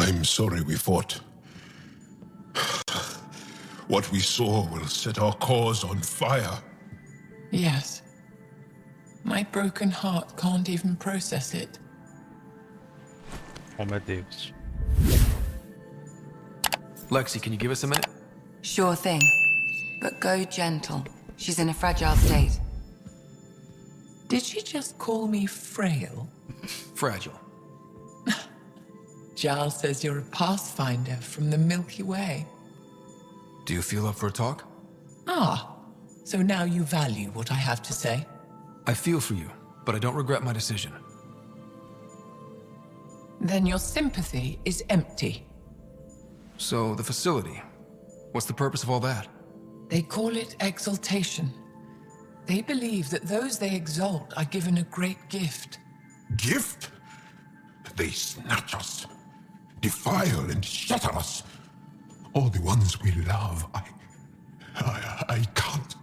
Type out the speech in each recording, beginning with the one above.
I'm sorry we fought. What we saw will set our cause on fire. Yes. My broken heart can't even process it. Oh, meu Deus. Lexi, can you give us a minute? Sure thing. But go gentle. She's in a fragile state. Did she just call me frail? Fragile. Giles says you're a pathfinder from the Milky Way. Do you feel up for a talk? Ah, so now you value what I have to say. I feel for you, but I don't regret my decision. Then your sympathy is empty. So, the facility. What's the purpose of all that? They call it exaltation. They believe that those they exalt are given a great gift. Gift? They snatch us, defile and shatter us. All the ones we love, I can't.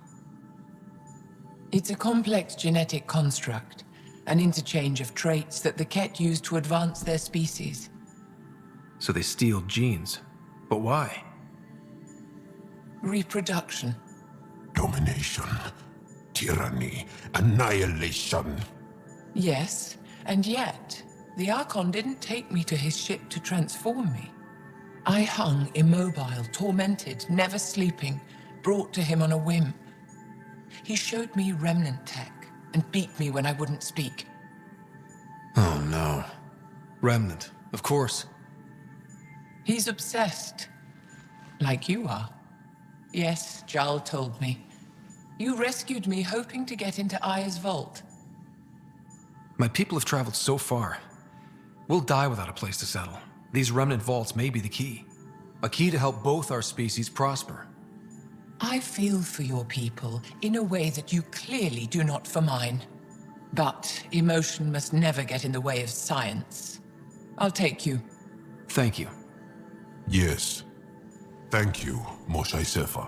It's a complex genetic construct, an interchange of traits that the Ket use to advance their species. So they steal genes. But why? Reproduction. Domination, tyranny, annihilation. Yes, and yet, the Archon didn't take me to his ship to transform me. I hung immobile, tormented, never sleeping, brought to him on a whim. He showed me remnant tech and beat me when I wouldn't speak. Oh no. Remnant, of course. He's obsessed. Like you are. Yes, Jarl told me. You rescued me hoping to get into Aya's vault. My people have traveled so far. We'll die without a place to settle. These remnant vaults may be the key. A key to help both our species prosper. I feel for your people in a way that you clearly do not for mine. But emotion must never get in the way of science. I'll take you. Thank you. Yes. Thank you, Moshe Sefer.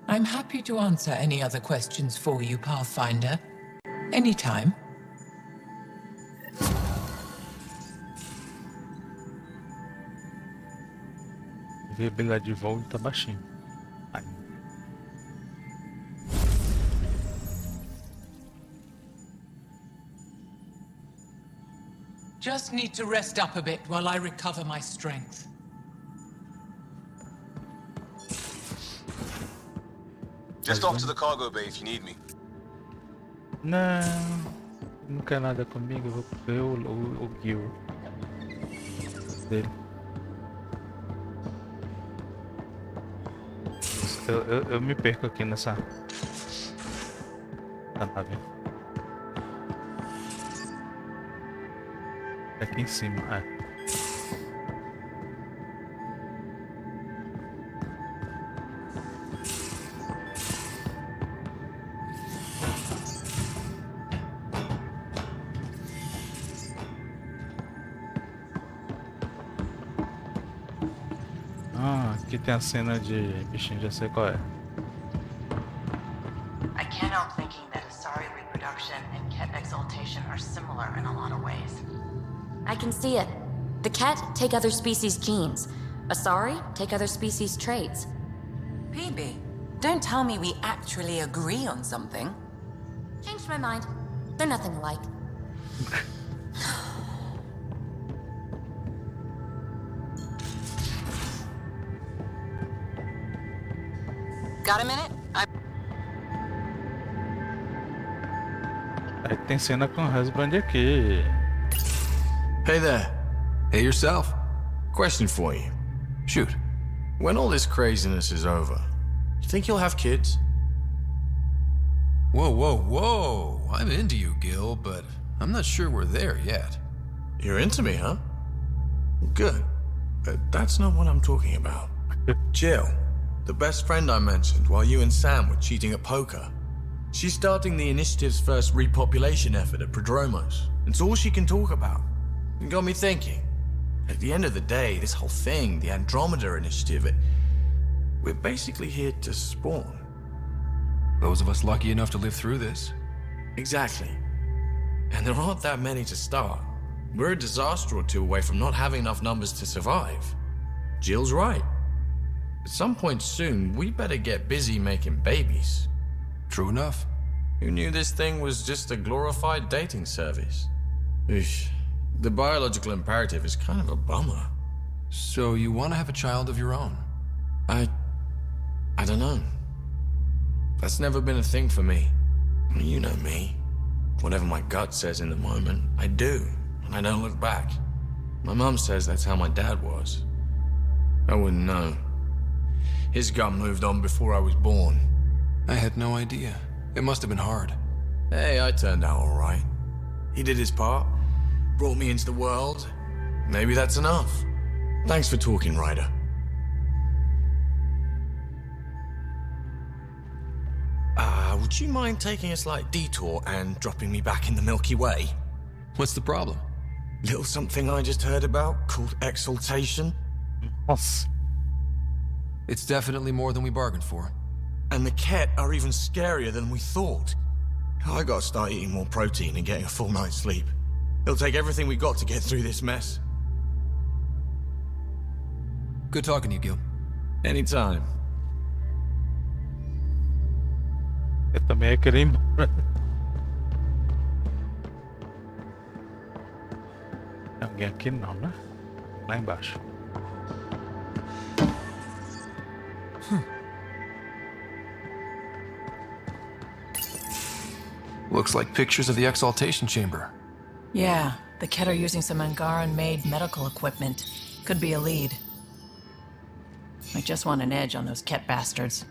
I'm happy to answer any other questions for you, Pathfinder. Anytime. Viabilidade de voo tá baixinho. Ai. Just need to rest up a bit while I recover my strength. Just off to the cargo bay if you need me. Não quer nada comigo, eu vou ver o Gil dele. Eu me perco aqui nessa nave. Aqui em cima, é. Aqui tem a cena de bichinho, já sei qual é. I can't help thinking that Asari reproduction and Ket exaltation are similar in a lot of ways. I can see it. The Ket take other species' genes. Asari take other species' traits. PB, don't tell me we actually agree on something. Changed my mind. They're nothing alike. Got a minute? Aí tem cena com o husband aqui. Hey there. Hey yourself. Question for you. Shoot. When all this craziness is over, you think you'll have kids? Whoa, whoa, whoa. I'm into you, Gil, but I'm not sure we're there yet. You're into me, huh? Good. But that's not what I'm talking about. Jill, the best friend I mentioned while you and Sam were cheating at poker. She's starting the initiative's first repopulation effort at Prodromos. It's all she can talk about. It got me thinking. At the end of the day, this whole thing, the Andromeda initiative, we're basically here to spawn. Those of us lucky enough to live through this. Exactly. And there aren't that many to start. We're a disaster or two away from not having enough numbers to survive. Jill's right. At some point soon, we better get busy making babies. True enough. Who knew this thing was just a glorified dating service? Eesh. The biological imperative is kind of a bummer. So you want to have a child of your own? I don't know. That's never been a thing for me. You know me. Whatever my gut says in the moment, I do, and I don't look back. My mum says that's how my dad was. I wouldn't know. His gut moved on before I was born. I had no idea. It must have been hard. Hey, I turned out all right. He did his part, brought me into the world. Maybe that's enough. Thanks for talking, Ryder. Would you mind taking a slight detour and dropping me back in the Milky Way? What's the problem? Little something I just heard about called exaltation. Nossa. It's definitely more than we bargained for. And the Ket are even scarier than we thought. I gotta start eating more protein and getting a full night's sleep. It'll take everything we got to get through this mess. Good talking to you, Gil. Anytime. Eu também queria ir embora. Tem alguém aqui não, né? Lá embaixo. Looks like pictures of the exaltation chamber. Yeah, the Ket are using some Angaran-made medical equipment. Could be a lead. I just want an edge on those Ket bastards.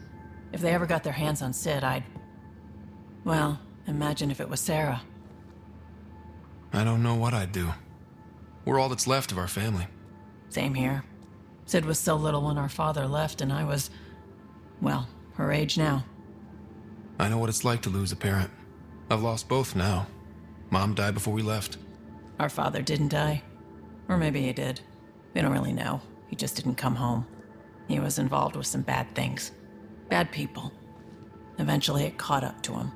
If they ever got their hands on Sid, I'd... Well, imagine if it was Sarah. I don't know what I'd do. We're all that's left of our family. Same here. Sid was so little when our father left, and I was... well, her age now. I know what it's like to lose a parent. I've lost both now. Mom died before we left. Our father didn't die. Or maybe he did. We don't really know. He just didn't come home. He was involved with some bad things. Bad people. Eventually it caught up to him.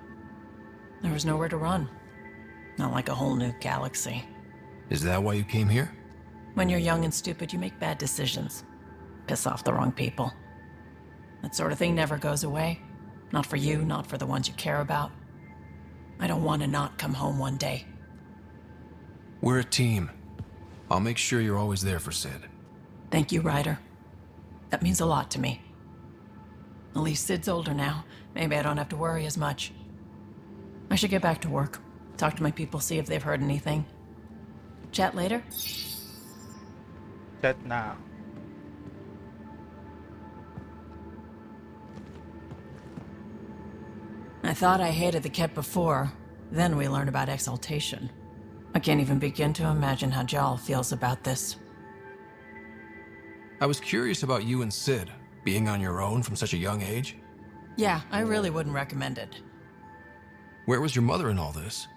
There was nowhere to run. Not like a whole new galaxy. Is that why you came here? When you're young and stupid, you make bad decisions. Piss off the wrong people. That sort of thing never goes away. Not for you, not for the ones you care about. I don't want to not come home one day. We're a team. I'll make sure you're always there for Sid. Thank you, Ryder. That means a lot to me. At least Sid's older now. Maybe I don't have to worry as much. I should get back to work. Talk to my people, see if they've heard anything. Chat later? Chat now. I thought I hated the Ket before. Then we learned about exaltation. I can't even begin to imagine how Jal feels about this. I was curious about you and Sid, being on your own from such a young age. Yeah, I really wouldn't recommend it. Where was your mother in all this?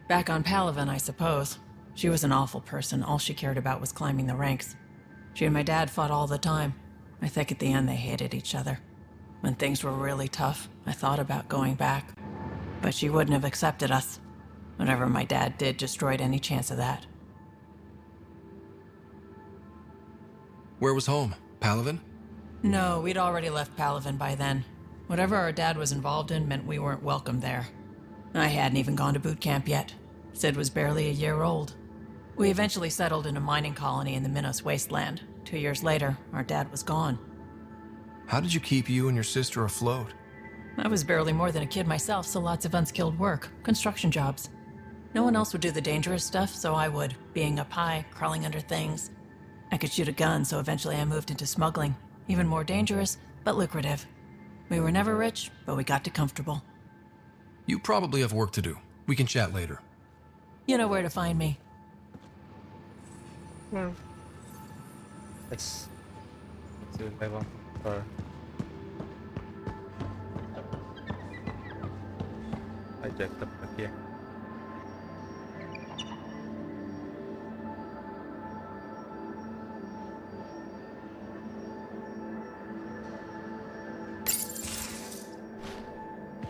Back on Palaven, I suppose. She was an awful person. All she cared about was climbing the ranks. She and my dad fought all the time. I think at the end they hated each other. When things were really tough, I thought about going back. But she wouldn't have accepted us. Whatever my dad did destroyed any chance of that. Where was home? Palaven? No, we'd already left Palaven by then. Whatever our dad was involved in meant we weren't welcome there. I hadn't even gone to boot camp yet. Sid was barely a year old. We eventually settled in a mining colony in the Minos wasteland. 2 years later, our dad was gone. How did you keep you and your sister afloat? I was barely more than a kid myself, so lots of unskilled work, construction jobs. No one else would do the dangerous stuff, so I would, being up high, crawling under things. I could shoot a gun, so eventually I moved into smuggling. Even more dangerous, but lucrative. We were never rich, but we got to comfortable. You probably have work to do. We can chat later. You know where to find me. Let's level for hijack the aqui.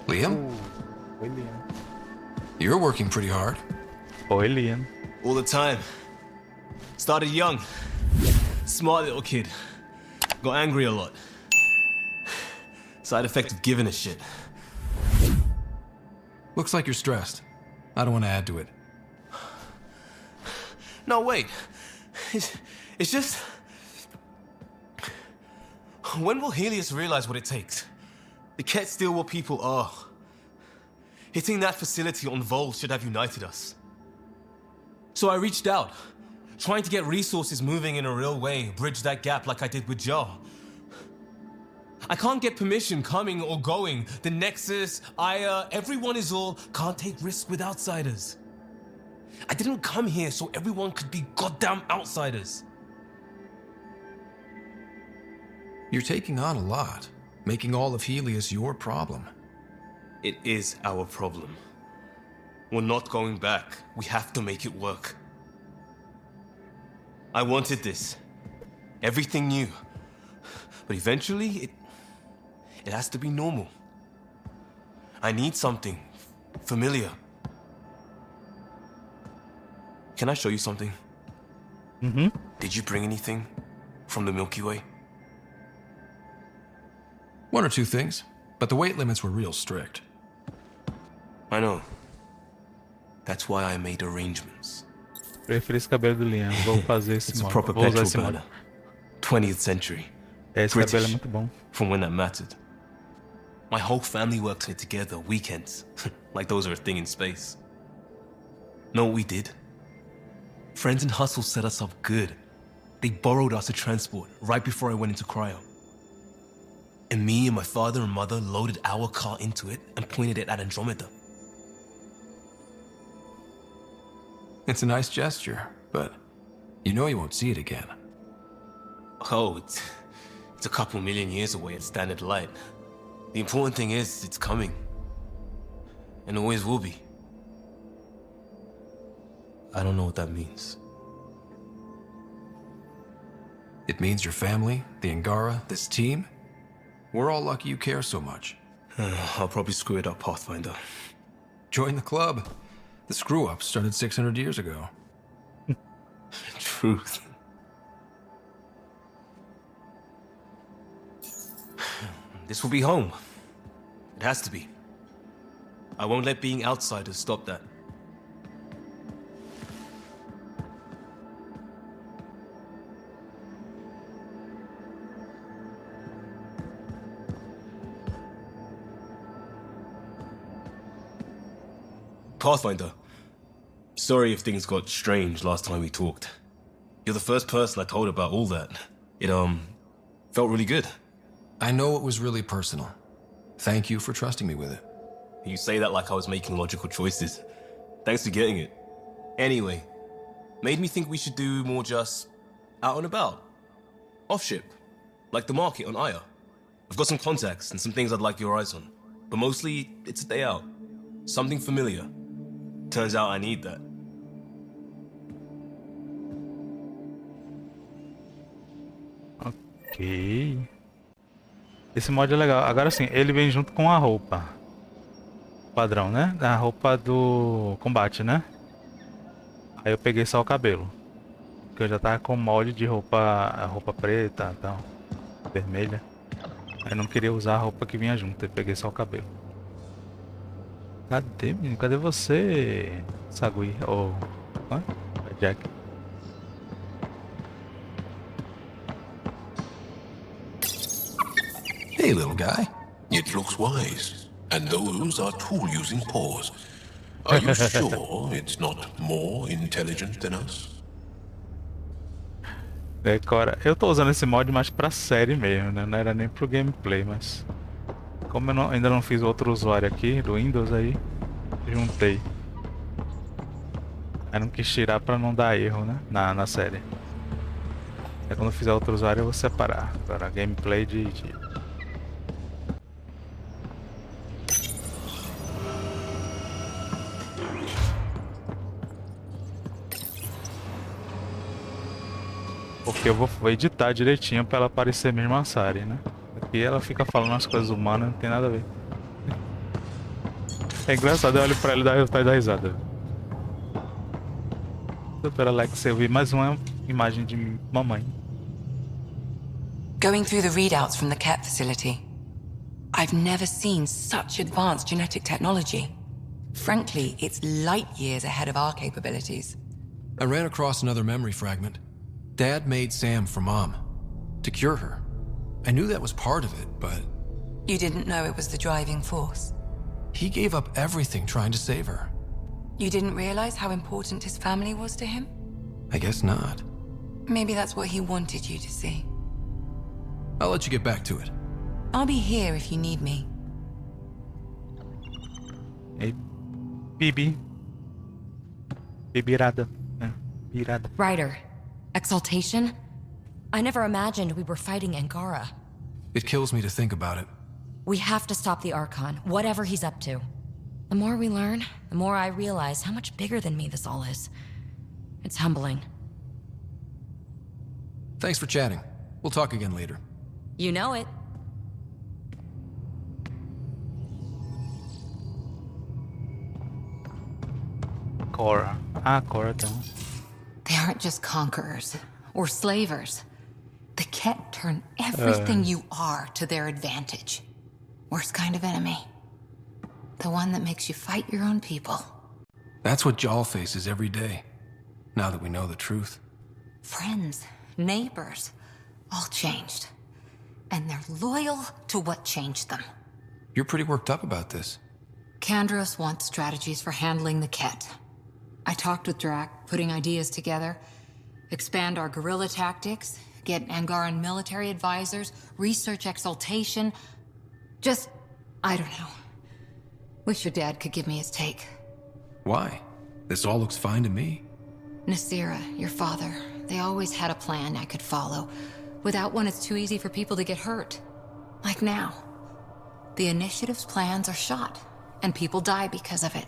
Liam? William. You're working pretty hard. Oi, Liam. All the time. Started young. Smart little kid. Got angry a lot. Side effect of giving a shit. Looks like you're stressed. I don't want to add to it. No, wait. It's just... When will Helios realize what it takes? They can't steal what people are. Hitting that facility on Vol should have united us. So I reached out, trying to get resources moving in a real way, bridge that gap like I did with Joe. I can't get permission coming or going. The Nexus, Aya, everyone is all can't take risks with outsiders. I didn't come here so everyone could be goddamn outsiders. You're taking on a lot, making all of Helios your problem. It is our problem. We're not going back. We have to make it work. I wanted this. Everything new. But eventually, it has to be normal. I need something familiar. Can I show you something? Mm-hmm. Did you bring anything from the Milky Way? One or two things, but the weight limits were real strict. I know. That's why I made arrangements. Preferi esse cabelo do Liam. Vou fazer esse It's a modo. proper Vou usar petrol esse modo. burner. 20th century. Esse British. cabelo é muito bom. From when that mattered. My whole family worked on it together, weekends. Like those are a thing in space. Know what we did? Friends and Hustle set us up good. They borrowed us a transport right before I went into cryo. And me and my father and mother loaded our car into it and pointed it at Andromeda. It's a nice gesture, but you know you won't see it again. Oh, it's a couple million years away at standard light. The important thing is it's coming. And always will be. I don't know what that means. It means your family, the Angara, this team. We're all lucky you care so much. I'll probably screw it up, Pathfinder. Join the club. The screw-up started 600 years ago. Truth. This will be home. It has to be. I won't let being outsiders stop that. Pathfinder, sorry if things got strange last time we talked. You're the first person I told about all that. It, felt really good. I know it was really personal. Thank you for trusting me with it. You say that like I was making logical choices. Thanks for getting it. Anyway, made me think we should do more just out and about. Off ship. Like the market on Aya. I've got some contacts and some things I'd like your eyes on. But mostly, it's a day out. Something familiar. Turns out I need that. Ok. Esse mod é legal. Agora sim, ele vem junto com a roupa. Padrão, né? A roupa do combate, né? Aí eu peguei só o cabelo. Porque eu já tava com molde de roupa preta e tal. Vermelha. Aí eu não queria usar a roupa que vinha junto. Eu peguei só o cabelo. Cadê, menino? Cadê você, Sagui? Ou... Jack. Hey, little guy. It looks wise. And those are tool-using paws. Are you sure it's not more intelligent than us? Decora. Eu tô usando esse mod mais pra série mesmo, né? Não era nem pro gameplay, mas... Como eu ainda não fiz outro usuário aqui, do Windows, aí... Juntei. Aí não quis tirar pra não dar erro, né? Na série. Aí quando eu fizer outro usuário eu vou separar. Agora, gameplay de... Porque eu vou editar direitinho pra ela parecer mesmo a Sari, né? Aqui ela fica falando as coisas humanas, não tem nada a ver. É engraçado, eu olho pra ela e dá risada. Super Alex, eu vi mais uma imagem de mamãe. Going through the readouts from the Ket facility, I've never seen such advanced genetic technology. Frankly, it's light years ahead of our capabilities. I ran across another memory fragment. Dad made Sam for Mom, to cure her. I knew that was part of it, but... You didn't know it was the driving force? He gave up everything trying to save her. You didn't realize how important his family was to him? I guess not. Maybe that's what he wanted you to see. I'll let you get back to it. I'll be here if you need me. Ei, Bibi. Bibirada. Birada. Ryder, exaltation? I never imagined we were fighting Angara. It kills me to think about it. We have to stop the Archon, whatever he's up to. The more we learn, the more I realize how much bigger than me this all is. It's humbling. Thanks for chatting. We'll talk again later. You know it. Cora. Cora então. They aren't just conquerors or slavers. The Ket turn everything you are to their advantage. Worst kind of enemy. The one that makes you fight your own people. That's what Jal faces every day, now that we know the truth. Friends, neighbors, all changed. And they're loyal to what changed them. You're pretty worked up about this. Kandros wants strategies for handling the Ket. I talked with Drac, putting ideas together. Expand our guerrilla tactics, get Angaran military advisors, research exaltation. Just, I don't know. Wish your dad could give me his take. Why? This all looks fine to me. Nasira, your father, they always had a plan I could follow. Without one, it's too easy for people to get hurt. Like now. The Initiative's plans are shot, and people die because of it.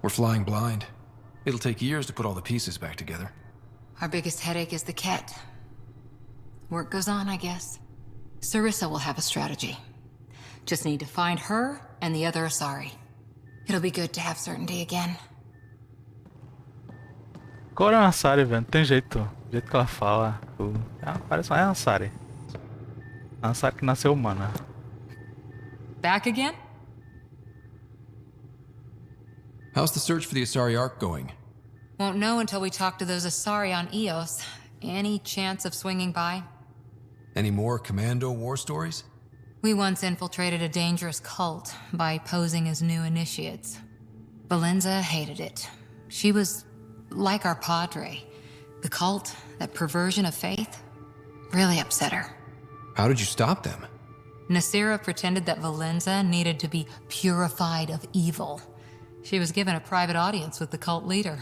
We're flying blind. It'll take years to put all the pieces back together. Our biggest headache is the Ket. Work goes on, I guess. Sarissa will have a strategy. Just need to find her and the other Asari. It'll be good to have certainty again. Cora é uma Asari, velho. Não tem jeito. O jeito que ela fala. Tudo. Parece uma Asari. Uma Asari que nasceu humana. Back again? How's the search for the Asari Ark going? Won't know until we talk to those Asari on Eos. Any chance of swinging by? Any more commando war stories? We once infiltrated a dangerous cult by posing as new initiates. Valenza hated it. She was like our padre. The cult, that perversion of faith, really upset her. How did you stop them? Nasira pretended that Valenza needed to be purified of evil. She was given a private audience with the cult leader.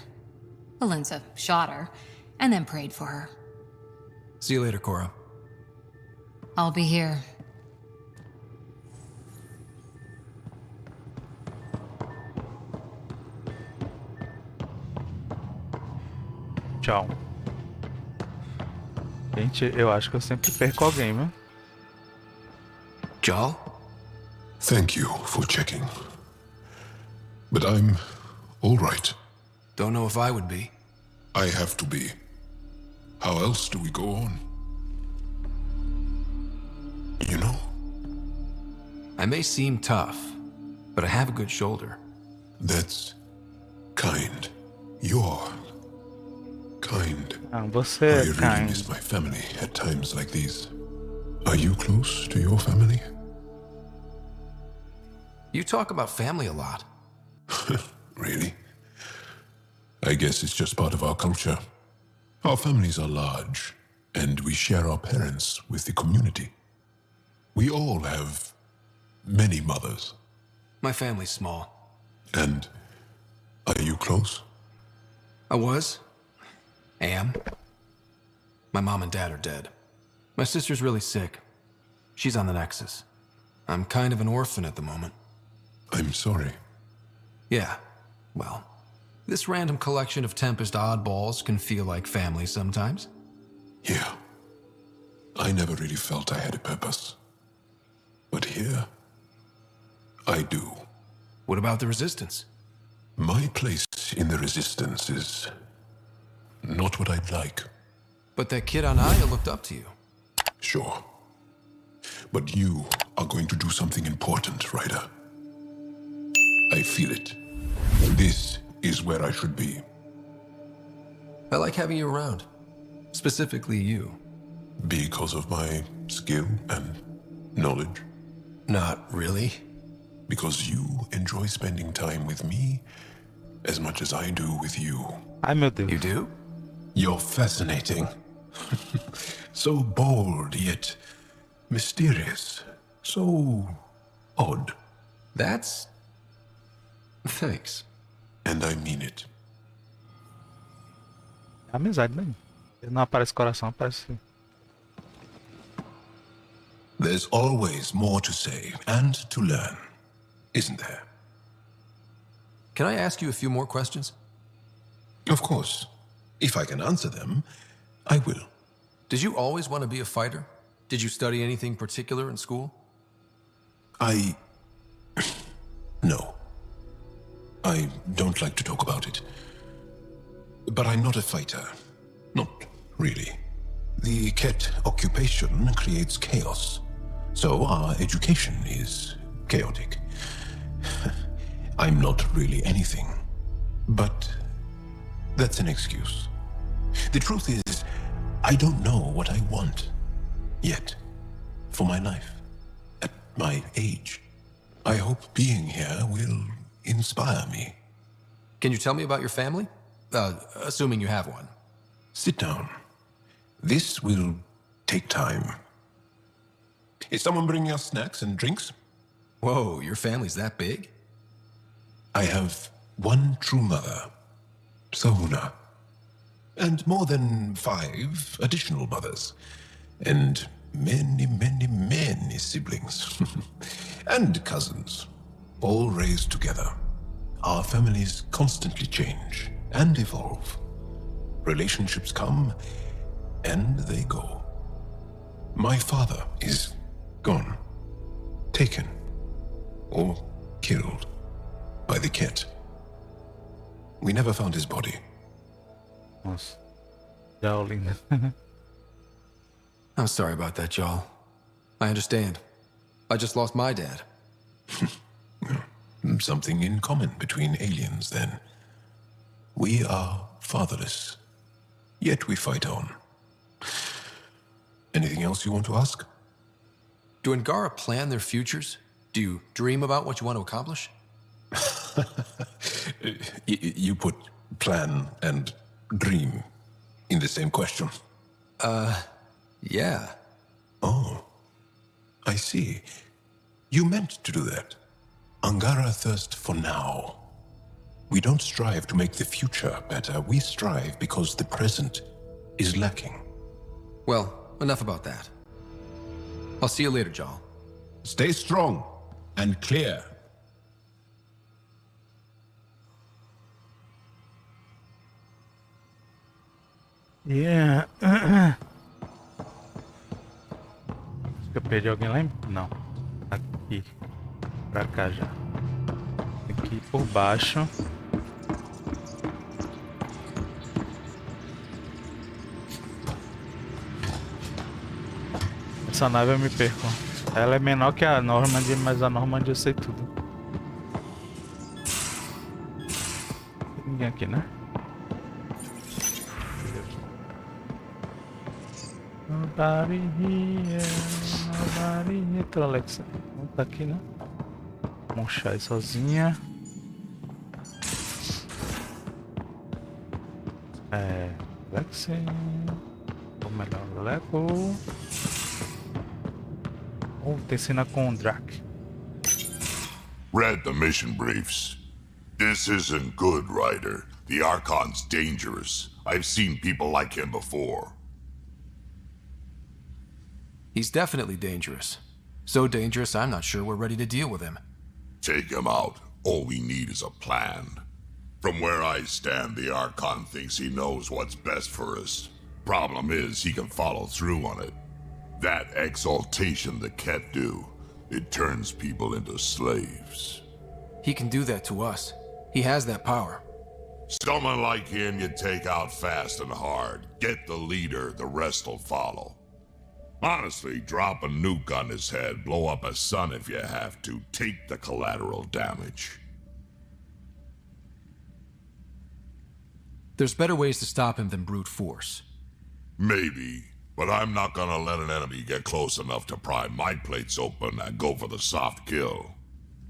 Valenza shot her, and then prayed for her. See you later, Cora. I'll be here. Tchau. Gente, eu acho que eu sempre perco alguém, viu? Jal? Thank you for checking. But I'm all right. Don't know if I would be. I have to be. How else do we go on? You know? I may seem tough, but I have a good shoulder. That's kind. You're kind. Você I é really kind. miss my family at times like these. Are you close to your family? You talk about family a lot. Really? I guess it's just part of our culture. Our families are large, and we share our parents with the community. We all have many mothers. My family's small. And are you close? I was. Am. My mom and dad are dead. My sister's really sick. She's on the Nexus. I'm kind of an orphan at the moment. I'm sorry. Yeah, well, this random collection of Tempest oddballs can feel like family sometimes. Yeah. I never really felt I had a purpose. But here, I do. What about the Resistance? My place in the Resistance is not what I'd like. But that kid on Aya looked up to you. Sure. But you are going to do something important, Ryder. I feel it. This is where I should be. I like having you around. Specifically you. Because of my skill and knowledge? Not really. Because you enjoy spending time with me as much as I do with you. You do? You're fascinating. So bold, yet mysterious. So odd. That's... Thanks. And I mean it. Amizade mesmo. Não aparece coração, aparece... There's always more to say and to learn, isn't there? Can I ask you a few more questions? Of course. If I can answer them, I will. Did you always want to be a fighter? Did you study anything particular in school? No. I don't like to talk about it. But I'm not a fighter. Not really. The Ket occupation creates chaos. So our education is chaotic. I'm not really anything. But that's an excuse. The truth is, I don't know what I want yet for my life at my age. I hope being here will inspire me. Can you tell me about your family? Assuming you have one. Sit down. This will take time. Is someone bringing us snacks and drinks? Whoa, your family's that big? I have one true mother, Sahuna, and more than 5 additional mothers, and many, many, many siblings, and cousins, all raised together. Our families constantly change and evolve. Relationships come and they go. My father is gone, taken, or killed by the Ket. We never found his body. Nossa. Tchau, linda. I'm sorry about that, Jarl. I understand. I just lost my dad. Something in common between aliens, then. We are fatherless, yet we fight on. Anything else you want to ask? Do Angara plan their futures? Do you dream about what you want to accomplish? You put plan and dream in the same question. Yeah. Oh, I see. You meant to do that. Angara thirst for now. We don't strive to make the future better. We strive because the present is lacking. Well, enough about that. I'll see you later, Jarl. Stay strong and clear. Yeah. Acho que eu perdi alguém lá em... Não. Aqui. Pra cá já. Aqui por baixo. Essa nave eu me perco. Ela é menor que a Normandy, mas a Normandy eu sei tudo. Tem ninguém aqui, né? Nobody here, nobody here. Tô, Alexa. Não tá aqui, né? Vamos achar aí sozinha. Alexa. Ou melhor, Leleco. Tem cena com o Drac. Read the mission briefs. This isn't good, Ryder. The Archon's dangerous. I've seen people like him before. He's definitely dangerous. So dangerous, I'm not sure we're ready to deal with him. Take him out. All we need is a plan. From where I stand, the Archon thinks he knows what's best for us. Problem is, he can follow through on it. That exaltation the Ket do, it turns people into slaves. He can do that to us. He has that power. Someone like him you take out fast and hard. Get the leader, the rest will follow. Honestly, drop a nuke on his head, blow up a sun if you have to. Take the collateral damage. There's better ways to stop him than brute force. Maybe, but I'm not gonna let an enemy get close enough to pry my plates open and go for the soft kill.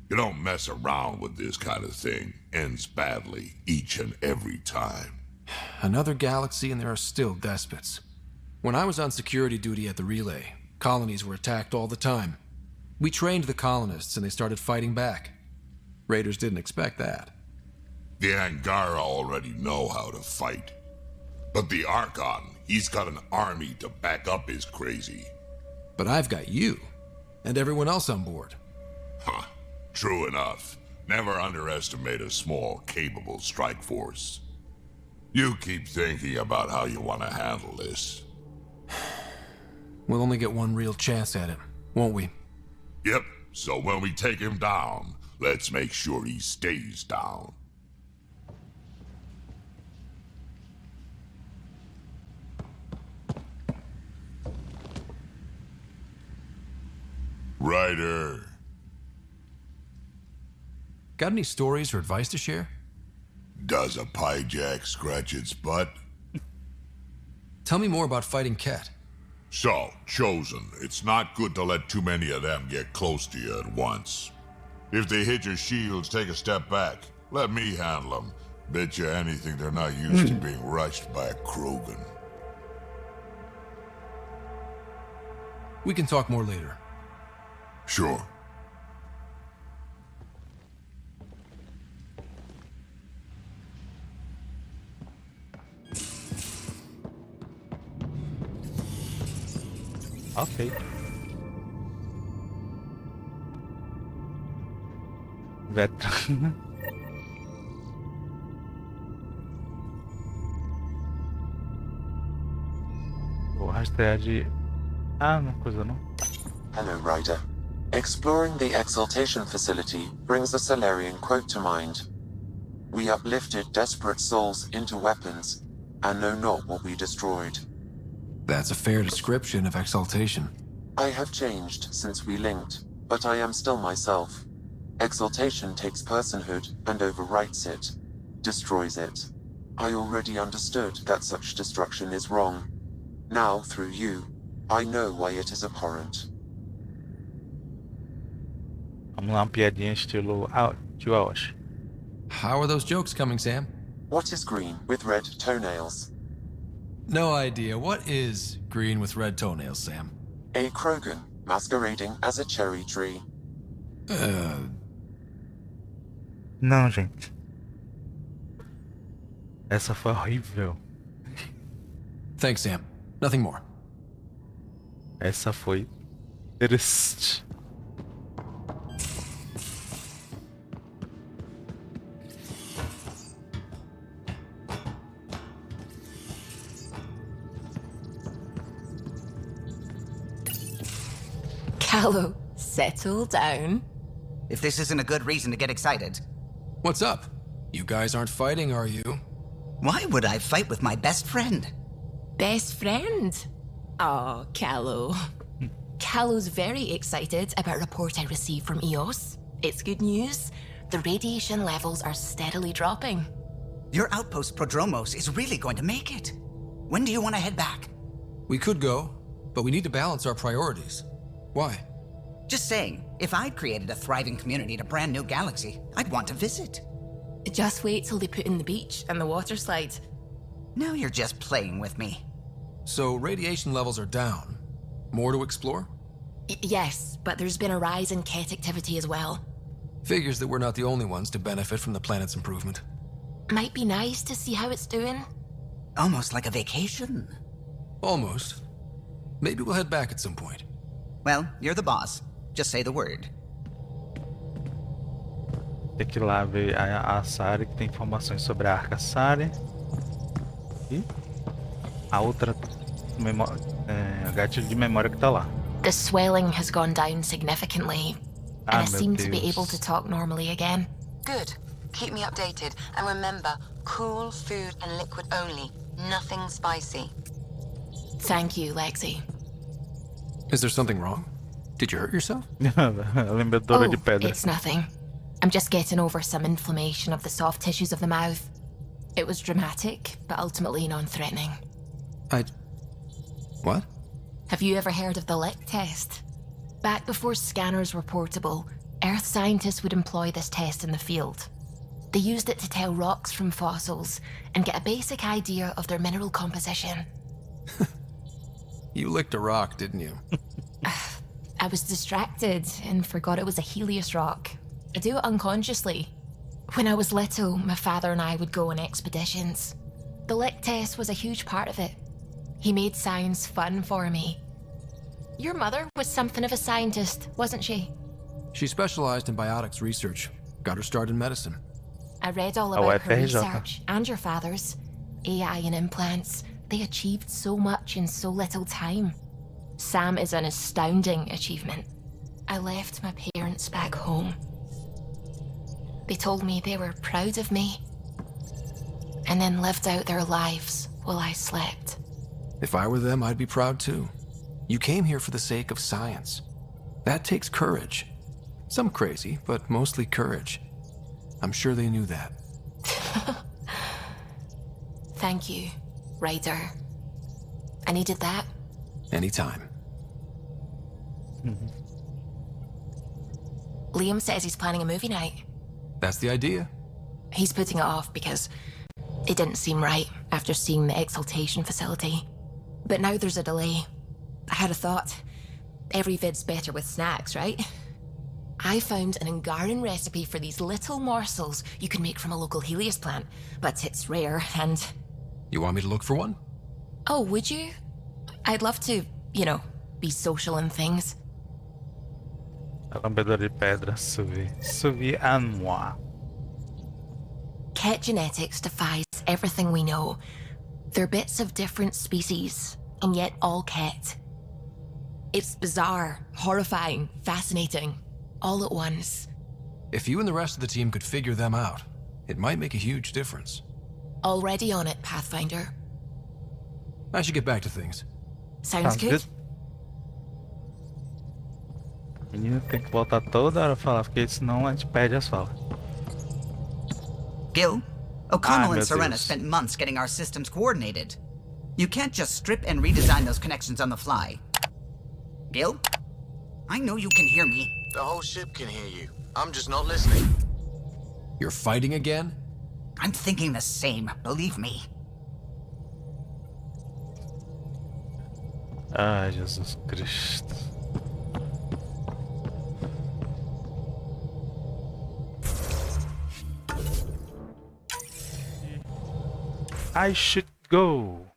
You don't mess around with this kind of thing. Ends badly, each and every time. Another galaxy and there are still despots. When I was on security duty at the relay, colonies were attacked all the time. We trained the colonists and they started fighting back. Raiders didn't expect that. The Angara already know how to fight. But the Archon, he's got an army to back up his crazy. But I've got you, and everyone else on board. Huh. True enough. Never underestimate a small, capable strike force. You keep thinking about how you want to handle this. We'll only get one real chance at it, won't we? Yep, so when we take him down, let's make sure he stays down. Ryder. Got any stories or advice to share? Does a piejack scratch its butt? Tell me more about fighting Ket. So, Chosen, it's not good to let too many of them get close to you at once. If they hit your shields, take a step back. Let me handle them. Bet you anything they're not used to being rushed by a Krogan. We can talk more later. Sure. Ok. Veteran. Vou rastrear de... Ah, não, coisa não. Hello, Ryder. Exploring the exaltation facility brings a Salarian quote to mind. We uplifted desperate souls into weapons, and know not what we destroyed. That's a fair description of exaltation. I have changed since we linked, but I am still myself. Exaltation takes personhood and overwrites it, destroys it. I already understood that such destruction is wrong. Now, through you, I know why it is abhorrent. Vamos lá, uma piadinha estilo Tio Aoshi. How are those jokes coming, Sam? What is green with red toenails? No idea. What is green with red toenails, Sam? A Krogan masquerading as a cherry tree. Não, gente. Essa foi horrível. Thanks, Sam. Nothing more. Essa foi triste. Callow, settle down. If this isn't a good reason to get excited. What's up? You guys aren't fighting, are you? Why would I fight with my best friend? Best friend? Oh, Callow. Callow's very excited about a report I received from EOS. It's good news. The radiation levels are steadily dropping. Your outpost Prodromos is really going to make it. When do you want to head back? We could go, but we need to balance our priorities. Why? Just saying, if I'd created a thriving community in a brand new galaxy, I'd want to visit. Just wait till they put in the beach and the water slide. Now you're just playing with me. So radiation levels are down. More to explore? Yes, but there's been a rise in Ket activity as well. Figures that we're not the only ones to benefit from the planet's improvement. Might be nice to see how it's doing. Almost like a vacation. Almost. Maybe we'll head back at some point. Well, you're the boss. Just say the word. Tem que ir lá ver a Sari, que tem informações sobre a Arca Sari. E a outra gatilho de memória que tá lá. The swelling has gone down significantly, and I seem to be able to talk normally again. Good. Keep me updated, and remember, Cool food and liquid only. Nothing spicy. Thank you, Lexi. Is there something wrong? Did you hurt yourself? Lembradora de pedra. It's nothing. I'm just getting over some inflammation of the soft tissues of the mouth. It was dramatic, but ultimately non-threatening. What? Have you ever heard of the Lick test? Back before scanners were portable, Earth scientists would employ this test in the field. They used it to tell rocks from fossils and get a basic idea of their mineral composition. You licked a rock, didn't you? I was distracted and forgot it was a Helios rock. I do it unconsciously. When I was little, my father and I would go on expeditions. The Lick test was a huge part of it. He made science fun for me. Your mother was something of a scientist, wasn't she? She specialized in biotics research. Got her start in medicine. I read all about her research and your father's. AI and implants. They achieved so much in so little time. Sam is an astounding achievement. I left my parents back home. They told me they were proud of me, and then lived out their lives while I slept. If I were them, I'd be proud too. You came here for the sake of science. That takes courage. Some crazy, but mostly courage. I'm sure they knew that. Thank you, Ryder. I needed that. Anytime. Liam says he's planning a movie night. That's the idea. He's putting it off because it didn't seem right after seeing the exaltation facility. But now there's a delay. I had a thought. Every vid's better with snacks, right? I found an Angaran recipe for these little morsels you can make from a local Helios plant, but it's rare and... You want me to look for one? Oh, would you? I'd love to, you know, be social and things. Lembradora de pedra, suvi à moi. Ket genetics defies everything we know. They're bits of different species, and yet all Ket. It's bizarre, horrifying, fascinating, all at once. If you and the rest of the team could figure them out, it might make a huge difference. Already on it, Pathfinder. I should get back to things. Sounds good. Menino tem que voltar toda hora a falar, porque senão a gente perde as falas. Gil, O'Connell and Serena Deus. spent months getting our systems coordinated. You can't just strip and redesign those connections on the fly. Gil? I know you can hear me. The whole ship can hear you. I'm just not listening. You're fighting again? I'm thinking the same, believe me. Ai, Jesus Cristo. I should go.